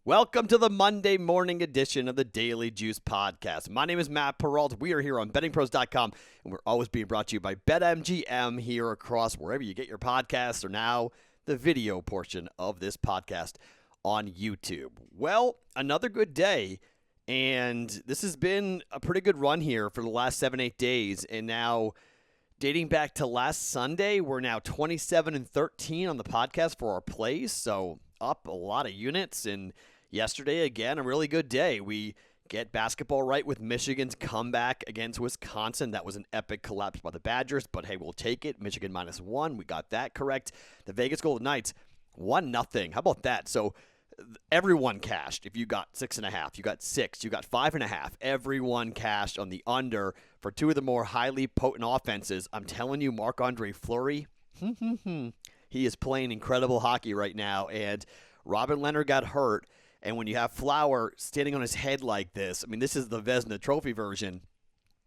Welcome to the Monday morning edition of the Daily Juice Podcast. My name is Matt Peralta. We are here on BettingPros.com, and we're always being brought to you by BetMGM here across wherever you get your podcasts, or now the video portion of this podcast on YouTube. Well, another good day, and this has been a pretty good run here for the last 7-8 days, and now dating back to last Sunday, we're now 27-13 on the podcast for our plays, so up a lot of units. And yesterday, again, a really good day. We get basketball right with Michigan's comeback against Wisconsin. That was an epic collapse by the Badgers, but hey, we'll take it. Michigan -1. We got that correct. The Vegas Golden Knights, 1-0. How about that? So everyone cashed. If you got 6.5, you got 6, you got 5.5. Everyone cashed on the under for two of the more highly potent offenses. I'm telling you, Marc-Andre Fleury, he is playing incredible hockey right now, and Robin Leonard got hurt. And when you have Flower standing on his head like this, I mean, this is the Vezina Trophy version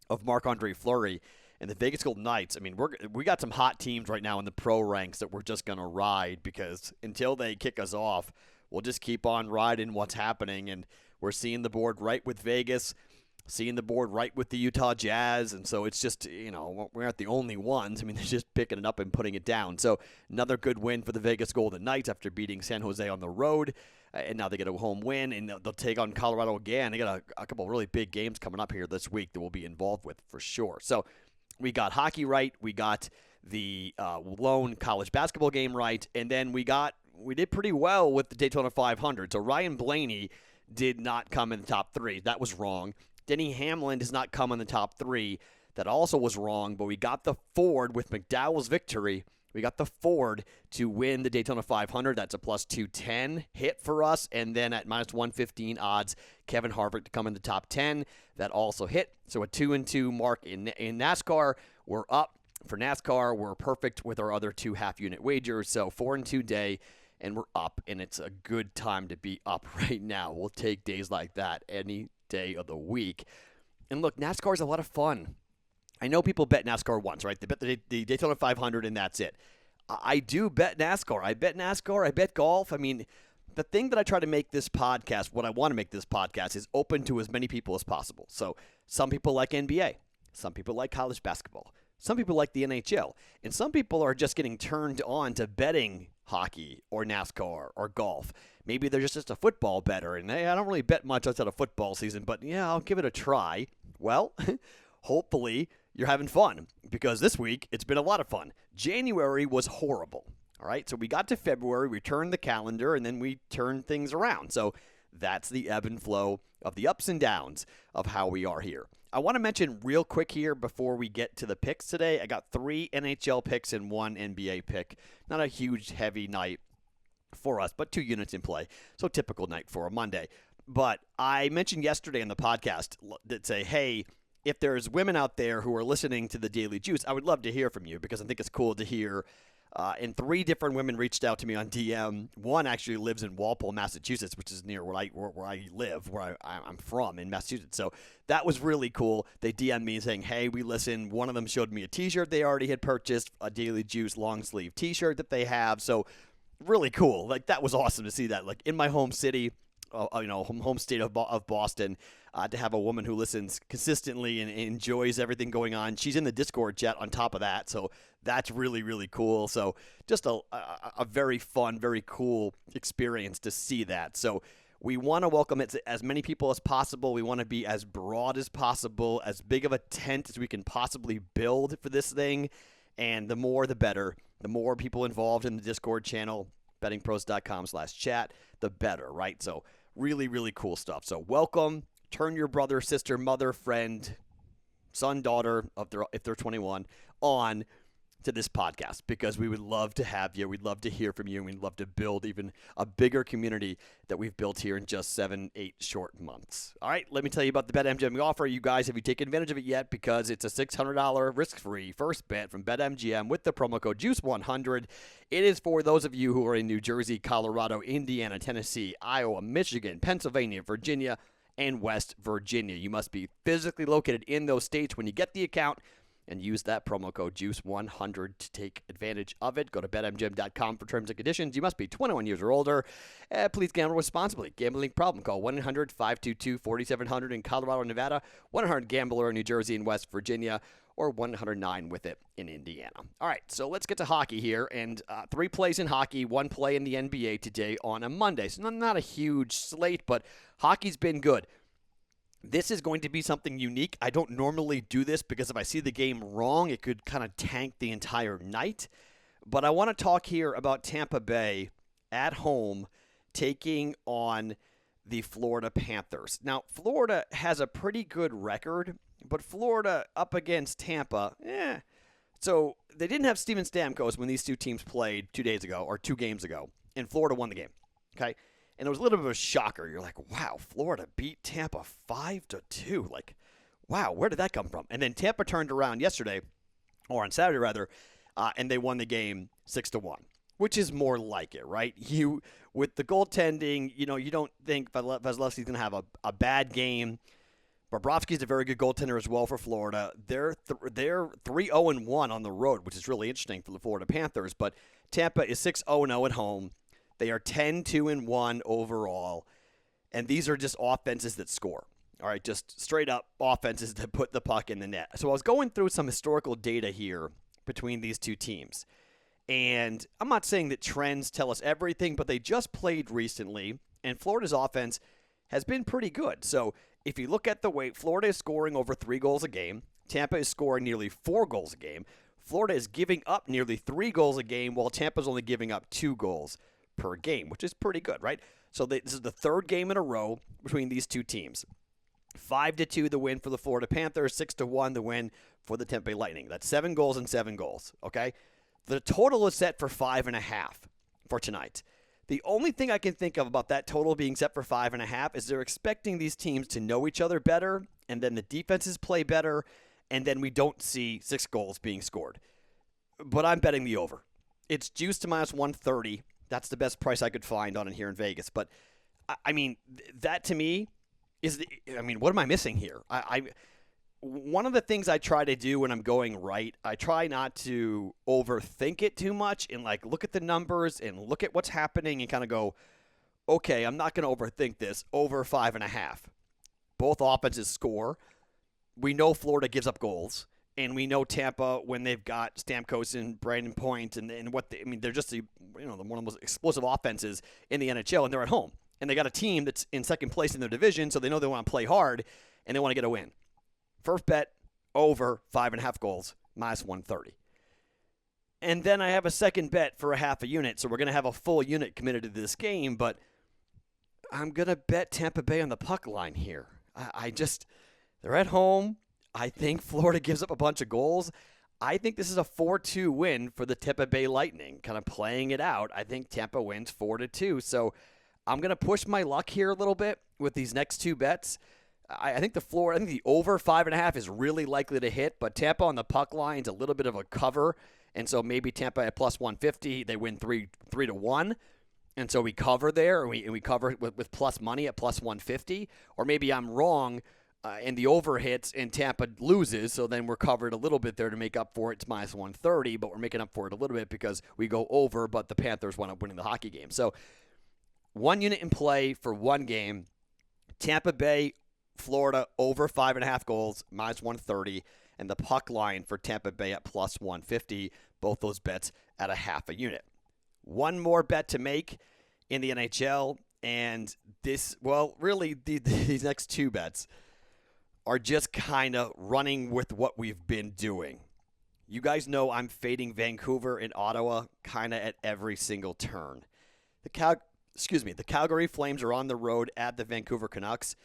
of Marc-Andre Fleury. And the Vegas Golden Knights, I mean, we got some hot teams right now in the pro ranks that we're just going to ride, because until they kick us off, we'll just keep on riding what's happening. And we're seeing the board right with Vegas, seeing the board right with the Utah Jazz. And so it's just, we aren't the only ones. I mean, they're just picking it up and putting it down. So another good win for the Vegas Golden Knights after beating San Jose on the road. And now they get a home win, and they'll take on Colorado again. They got a couple really big games coming up here this week that we'll be involved with for sure. So we got hockey right. We got the lone college basketball game right. And then we did pretty well with the Daytona 500. So Ryan Blaney did not come in the top 3. That was wrong. Denny Hamlin does not come in the top 3. That also was wrong. But we got the Ford with McDowell's victory. We got the Ford to win the Daytona 500. That's a plus 210 hit for us. And then at minus 115 odds, Kevin Harvick to come in the top 10. That also hit. So a 2-2 mark in NASCAR. We're up for NASCAR. We're perfect with our other 2 half-unit wagers. So 4-2 day, and we're up. And it's a good time to be up right now. We'll take days like that any day of the week. And look, NASCAR is a lot of fun. I know people bet NASCAR once, right? They bet the Daytona 500, and that's it. I do bet NASCAR. I bet NASCAR. I bet golf. I mean, the thing that I try to make this podcast, what I want to make this podcast, is open to as many people as possible. So some people like NBA. Some people like college basketball. Some people like the NHL. And some people are just getting turned on to betting hockey or NASCAR or golf. Maybe they're just a football bettor, and hey, I don't really bet much outside of football season, but yeah, I'll give it a try. Well, hopefully you're having fun, because this week it's been a lot of fun. January was horrible. All right, so we got to February, we turned the calendar, and then we turned things around. So that's the ebb and flow of the ups and downs of how we are here. I want to mention real quick here before we get to the picks today, I got 3 NHL picks and 1 NBA pick. Not a huge, heavy night for us, but 2 units in play. So typical night for a Monday. But I mentioned yesterday on the podcast that say, hey, if there's women out there who are listening to the Daily Juice, I would love to hear from you, because I think it's cool to hear. And 3 different women reached out to me on DM. One actually lives in Walpole, Massachusetts, which is near where I live, where I'm from in Massachusetts. So that was really cool. They DM'd me saying, hey, we listen. One of them showed me a T-shirt they already had purchased, a Daily Juice long sleeve T-shirt that they have. So really cool. Like, that was awesome to see that. Like, in my home city, home state of Boston, to have a woman who listens consistently and enjoys everything going on. She's in the Discord chat on top of that, so that's really, really cool. So just a very fun, very cool experience to see that. So we want to welcome it to as many people as possible. We want to be as broad as possible, as big of a tent as we can possibly build for this thing, and the more the better. The more people involved in the Discord channel, bettingpros.com/chat, the better, right? So really, really cool stuff. So welcome. Turn your brother, sister, mother, friend, son, daughter, if they're 21, on to this podcast, because we would love to have you. We'd love to hear from you, and we'd love to build even a bigger community that we've built here in just 7-8 short months. All right, let me tell you about the BetMGM offer. You guys, have you taken advantage of it yet? Because it's a $600 risk-free first bet from BetMGM with the promo code JUICE100. It is for those of you who are in New Jersey, Colorado, Indiana, Tennessee, Iowa, Michigan, Pennsylvania, Virginia, and West Virginia. You must be physically located in those states when you get the account, and use that promo code JUICE100 to take advantage of it. Go to BetMGM.com for terms and conditions. You must be 21 years or older. Please gamble responsibly. Gambling problem, call 1-800-522-4700 in Colorado, Nevada, 1-800-GAMBLER in New Jersey and West Virginia, or 109 with it in Indiana. All right, so let's get to hockey here. And 3 plays in hockey, 1 play in the NBA today on a Monday. So not a huge slate, but hockey's been good. This is going to be something unique. I don't normally do this because if I see the game wrong, it could kind of tank the entire night. But I want to talk here about Tampa Bay at home taking on the Florida Panthers. Now, Florida has a pretty good record, but Florida up against Tampa, So they didn't have Steven Stamkos when these two teams played 2 days ago or 2 games ago, and Florida won the game. Okay? And it was a little bit of a shocker. You're like, wow, Florida beat Tampa 5-2. Like, wow, where did that come from? And then Tampa turned around yesterday, or on Saturday rather, and they won the game 6-1, which is more like it, right? With the goaltending, you don't think Vasilevsky's going to have a bad game. Bobrovsky's a very good goaltender as well for Florida. They're 3-0-1 on the road, which is really interesting for the Florida Panthers. But Tampa is 6-0-0 at home. They are 10-2-1 overall, and these are just offenses that score. All right, just straight up offenses that put the puck in the net. So I was going through some historical data here between these two teams, and I'm not saying that trends tell us everything, but they just played recently, and Florida's offense has been pretty good. So if you look at the way Florida is scoring over 3 goals a game, Tampa is scoring nearly 4 goals a game. Florida is giving up nearly 3 goals a game, while Tampa's only giving up 2 goals per game, which is pretty good, right? So this is the 3rd game in a row between these two teams. 5-2 the win for the Florida Panthers, 6-1 the win for the Tampa Bay Lightning. That's 7 goals and 7 goals, okay? The total is set for 5.5 for tonight. The only thing I can think of about that total being set for 5.5 is they're expecting these teams to know each other better, and then the defenses play better, and then we don't see 6 goals being scored. But I'm betting the over. It's juiced to -130. That's the best price I could find on it here in Vegas. But, I mean, that to me is what am I missing here? One of the things I try to do when I'm going right, I try not to overthink it too much and, look at the numbers and look at what's happening and kind of go, okay, I'm not going to overthink this. Over 5.5. Both offenses score. We know Florida gives up goals. And we know Tampa, when they've got Stamkos and Brandon Point, and they're just one of the most explosive offenses in the NHL, and they're at home. And they got a team that's in second place in their division, so they know they want to play hard, and they want to get a win. First bet, over 5.5 goals, -130. And then I have a second bet for a half a unit, so we're going to have a full unit committed to this game, but I'm going to bet Tampa Bay on the puck line here. They're at home. I think Florida gives up a bunch of goals. I think this is a 4-2 win for the Tampa Bay Lightning, kind of playing it out. I think Tampa wins 4-2. So I'm going to push my luck here a little bit with these next 2 bets. I think the over 5.5 is really likely to hit, but Tampa on the puck line is a little bit of a cover. And so maybe Tampa at +150, they win 3-1. And so we cover there, and we cover with plus money at +150. Or maybe I'm wrong. And the over hits and Tampa loses, so then we're covered a little bit there to make up for it. It's -130, but we're making up for it a little bit because we go over, but the Panthers wind up winning the hockey game. So 1 unit in play for 1 game. Tampa Bay, Florida, over 5.5 goals, -130, and the puck line for Tampa Bay at +150. Both those bets at a half a unit. One more bet to make in the NHL, and these next 2 bets are just kind of running with what we've been doing. You guys know I'm fading Vancouver and Ottawa kind of at every single turn. The Calgary Flames are on the road at the Vancouver Canucks,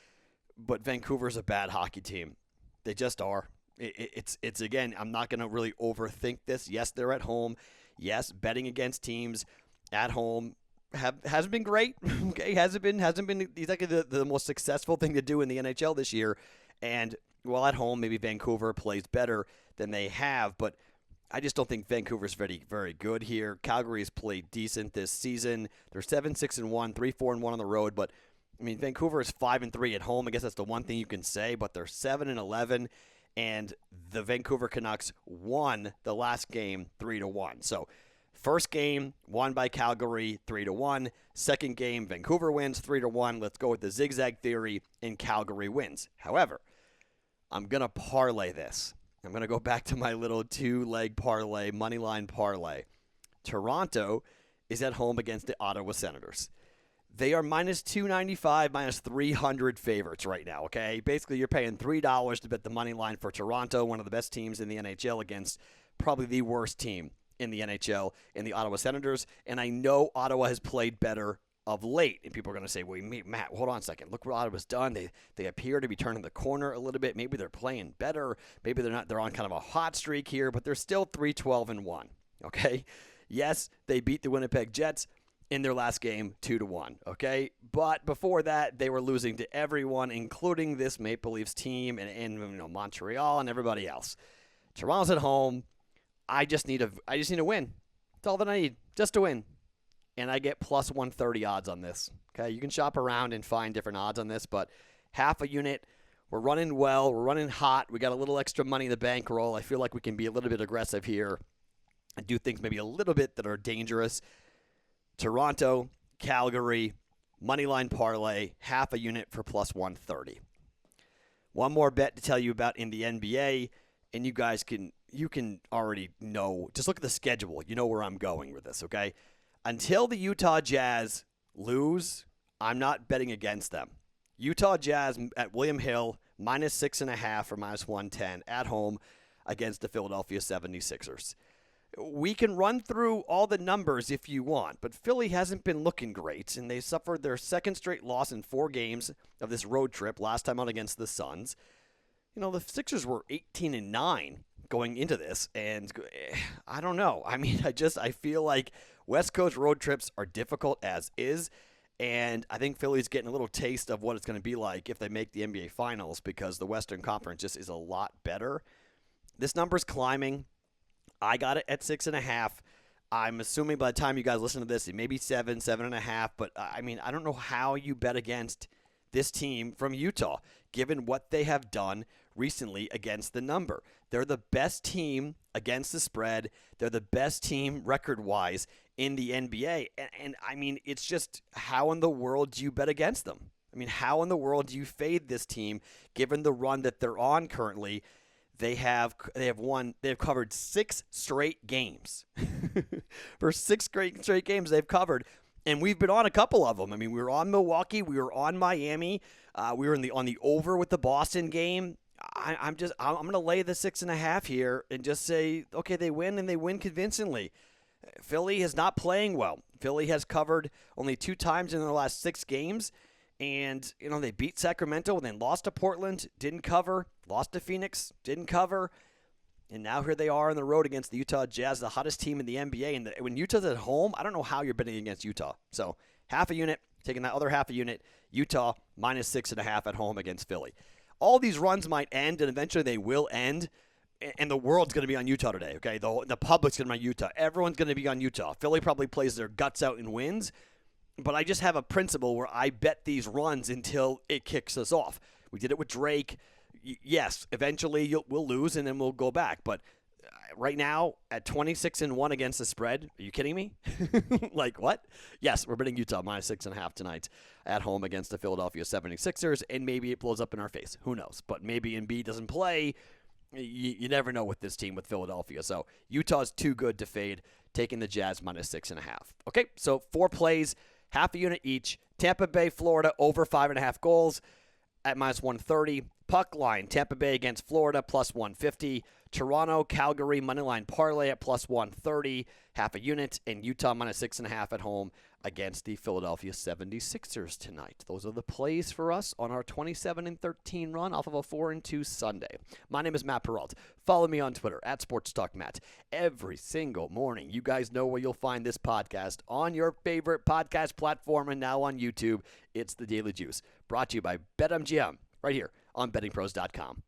but Vancouver's a bad hockey team. They just are. It's again, I'm not going to really overthink this. Yes, they're at home. Yes, betting against teams at home hasn't been great. Okay, hasn't been exactly the most successful thing to do in the NHL this year. And while at home, maybe Vancouver plays better than they have, but I just don't think Vancouver's very, very good here. Calgary's played decent this season. They're 7-6-1, 3-4-1 on the road, but Vancouver is 5-3 at home. I guess that's the one thing you can say, but they're 7-11, and the Vancouver Canucks won the last game 3-1. So first game won by Calgary 3-1. Second game, Vancouver wins 3-1. Let's go with the zigzag theory, and Calgary wins. However, I'm going to parlay this. I'm going to go back to my little two-leg parlay, money line parlay. Toronto is at home against the Ottawa Senators. They are minus 295, minus 300 favorites right now, okay? Basically, you're paying $3 to bet the money line for Toronto, one of the best teams in the NHL, against probably the worst team in the NHL, in the Ottawa Senators. And I know Ottawa has played better of late. And people are going to say, wait, Matt, hold on a second. Look what Ottawa's done. They appear to be turning the corner a little bit. Maybe they're playing better. Maybe they're not. They're on kind of a hot streak here, but they're still 3-12-1, okay? Yes, they beat the Winnipeg Jets in their last game 2-1, okay? But before that, they were losing to everyone, including this Maple Leafs team and Montreal and everybody else. Toronto's at home. I just need a win. That's all that I need, just to win. And I get plus 130 odds on this, okay? You can shop around and find different odds on this, but half a unit. We're running well. We're running hot. We got a little extra money in the bankroll. I feel like we can be a little bit aggressive here and do things maybe a little bit that are dangerous. Toronto, Calgary, moneyline parlay, half a unit for plus 130. One more bet to tell you about in the NBA, and you guys can already know. Just look at the schedule. You know where I'm going with this, okay? Until the Utah Jazz lose, I'm not betting against them. Utah Jazz at William Hill, minus 6.5 or minus 110 at home against the Philadelphia 76ers. We can run through all the numbers if you want, but Philly hasn't been looking great, and they suffered their second straight loss in 4 games of this road trip, last time out against the Suns. The Sixers were 18-9 going into this, and I don't know. I mean, I feel like West Coast road trips are difficult as is, and I think Philly's getting a little taste of what it's going to be like if they make the NBA Finals, because the Western Conference just is a lot better. This number's climbing. I got it at 6.5. I'm assuming by the time you guys listen to this, it may be 7.5. But I mean, I don't know how you bet against this team from Utah, given what they have done recently against the number. They're the best team against the spread. They're the best team record-wise in the NBA. And I mean, it's just, how in the world do you bet against them? I mean, how in the world do you fade this team, given the run that they're on currently? They have covered 6 straight games. For 6 straight games they've covered, and we've been on a couple of them. I mean, we were on Milwaukee, we were on Miami, we were on the over with the Boston game. I'm going to lay the 6.5 here and just say, okay, they win, and they win convincingly. Philly is not playing well. Philly has covered only 2 times in their last 6 games. And, they beat Sacramento and then lost to Portland, didn't cover, lost to Phoenix, didn't cover. And now here they are on the road against the Utah Jazz, the hottest team in the NBA. And when Utah's at home, I don't know how you're betting against Utah. So half a unit, taking that other half a unit, Utah minus 6.5 at home against Philly. All these runs might end, and eventually they will end. And the world's going to be on Utah today, okay? The public's going to be on Utah. Everyone's going to be on Utah. Philly probably plays their guts out and wins. But I just have a principle where I bet these runs until it kicks us off. We did it with Drake. Yes, eventually we'll lose and then we'll go back. But right now, at 26-1 against the spread, are you kidding me? Like, what? Yes, we're betting Utah minus 6.5 tonight at home against the Philadelphia 76ers, and maybe it blows up in our face. Who knows? But maybe Embiid doesn't play. You never know with this team with Philadelphia. So Utah's too good to fade, taking the Jazz minus 6.5. Okay, so 4 plays. Half a unit each. Tampa Bay, Florida, over 5.5 goals at minus 130. Puck line, Tampa Bay against Florida, plus 150. Toronto, Calgary, moneyline parlay at plus 130. Half a unit. And Utah minus 6.5 at home against the Philadelphia 76ers tonight. Those are the plays for us on our 27-13 run off of a 4-2 Sunday. My name is Matt Peralt. Follow me on Twitter at SportsTalkMatt. Every single morning, you guys know where you'll find this podcast on your favorite podcast platform and now on YouTube. It's The Daily Juice, brought to you by BetMGM right here on BettingPros.com.